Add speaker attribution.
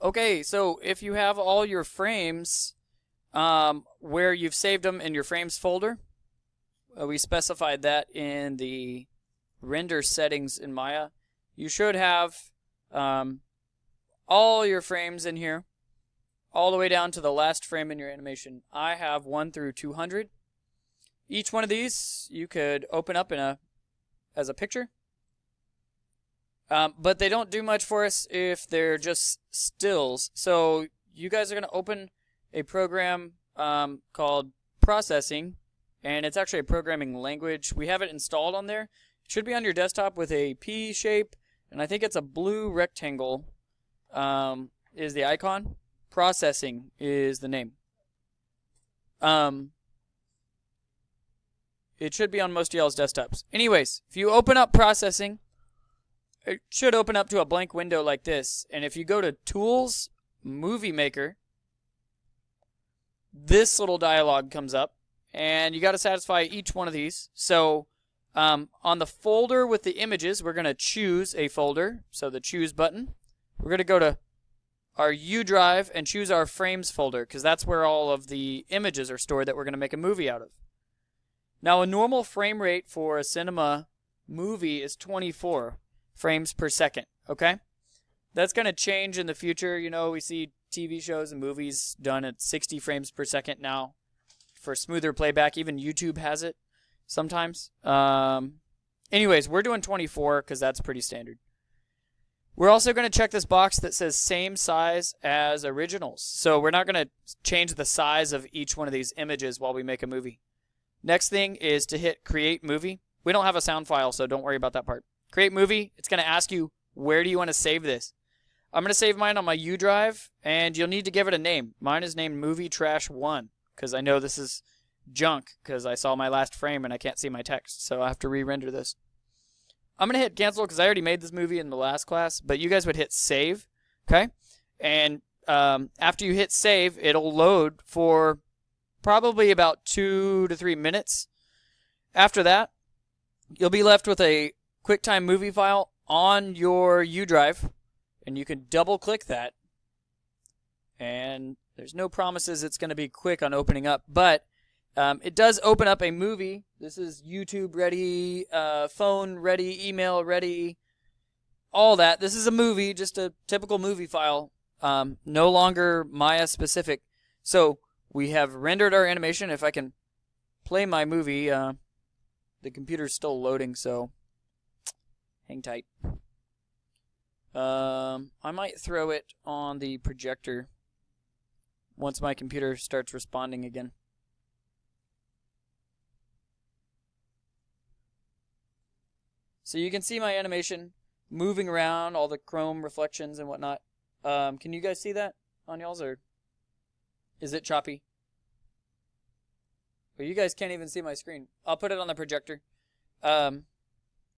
Speaker 1: Okay, so if you have all your frames where you've saved them in your frames folder, we specified that in the render settings in Maya. You should have um, all your frames in here, all the way down to the last frame in your animation. I have 1 through 200. Each one of these you could open up as a picture. But they don't do much for us if they're just stills. So you guys are going to open a program called Processing, and it's actually a programming language. We have it installed on there. It should be on your desktop with a P shape, and I think it's a blue rectangle is the icon. Processing is the name. It should be on most of y'all's desktops. Anyways, if you open up Processing, it should open up to a blank window like this. And if you go to Tools, Movie Maker, this little dialog comes up. And you got to satisfy each one of these. So on the folder with the images, we're going to choose a folder. So the Choose button. We're going to go to our U drive and choose our Frames folder, because that's where all of the images are stored that we're going to make a movie out of. Now, a normal frame rate for a cinema movie is 24 frames per second, okay? That's going to change in the future. You know, we see TV shows and movies done at 60 frames per second now for smoother playback. Even YouTube has it sometimes. Anyways, we're doing 24 because that's pretty standard. We're also going to check this box that says same size as originals. So we're not going to change the size of each one of these images while we make a movie. Next thing is to hit Create Movie. We don't have a sound file, so don't worry about that part. Create Movie. It's going to ask you, where do you want to save this? I'm going to save mine on my U drive, and you'll need to give it a name. Mine is named Movie Trash 1, because I know this is junk, because I saw my last frame and I can't see my text, so I have to re-render this. I'm going to hit Cancel, because I already made this movie in the last class, but you guys would hit Save, okay? And after you hit Save, it'll load for probably about 2 to 3 minutes. After that, you'll be left with a QuickTime movie file on your U drive, and you can double click that. And there's no promises it's going to be quick on opening up, but it does open up a movie. This is YouTube ready, phone ready, email ready, all that. This is a movie, just a typical movie file, no longer Maya specific. So we have rendered our animation. If I can play my movie, the computer's still loading, so hang tight. I might throw it on the projector once my computer starts responding again. So you can see my animation moving around, all the chrome reflections and whatnot. Can you guys see that on y'all's, or is it choppy? Well, you guys can't even see my screen. I'll put it on the projector.